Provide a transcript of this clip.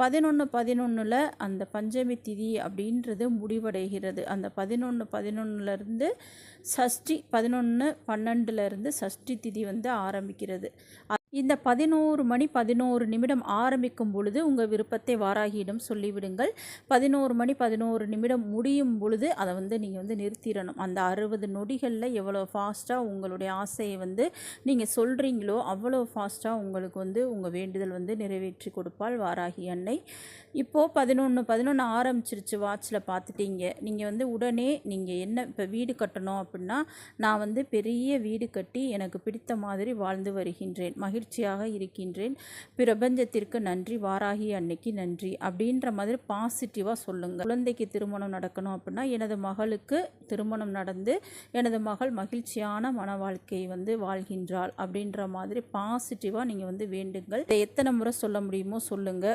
11/11 அந்த பஞ்சமி திதி அப்படின்றது முடிவடைகிறது. அந்த 11/11லேருந்து சஷ்டி 11/12லேருந்து சஷ்டி திதி வந்து ஆரம்பிக்கிறது. இந்த 11 மணி 11 நிமிடம் ஆரம்பிக்கும் பொழுது உங்கள் விருப்பத்தை வாராகியிடம் சொல்லிவிடுங்கள். 11 மணி 11 நிமிடம் முடியும் பொழுது அதை வந்து நீங்கள் வந்து நிறுத்திடணும். அந்த 60 நொடிகளில் எவ்வளோ ஃபாஸ்ட்டாக உங்களுடைய ஆசையை வந்து நீங்கள் சொல்கிறீங்களோ அவ்வளோ ஃபாஸ்ட்டாக உங்களுக்கு வந்து உங்கள் வேண்டுதல் வந்து நிறைவேற்றி கொடுப்பாள் வாராகி அன்னை. இப்போது 11/11 ஆரம்பிச்சிருச்சு, வாட்சில் பார்த்துட்டீங்க. நீங்கள் வந்து உடனே நீங்கள் என்ன இப்போ வீடு கட்டணும் அப்படின்னா, நான் வந்து பெரிய வீடு கட்டி எனக்கு பிடித்த மாதிரி வாழ்ந்து வருகின்றேன், மகிழ்ச்சியாக இருக்கின்றேன், பிரபஞ்சத்திற்கு நன்றி, வாராகி அன்னைக்கு நன்றி அப்படின்ற மாதிரி பாசிட்டிவாக சொல்லுங்கள். குழந்தைக்கு திருமணம் நடக்கணும் அப்படின்னா, எனது மகளுக்கு திருமணம் நடந்து எனது மகள் மகிழ்ச்சியான மன வாழ்க்கையை வந்து வாழ்கின்றாள் அப்படின்ற மாதிரி பாசிட்டிவாக நீங்கள் வந்து வேண்டுங்கள். இதை எத்தனை முறை சொல்ல முடியுமோ சொல்லுங்கள்.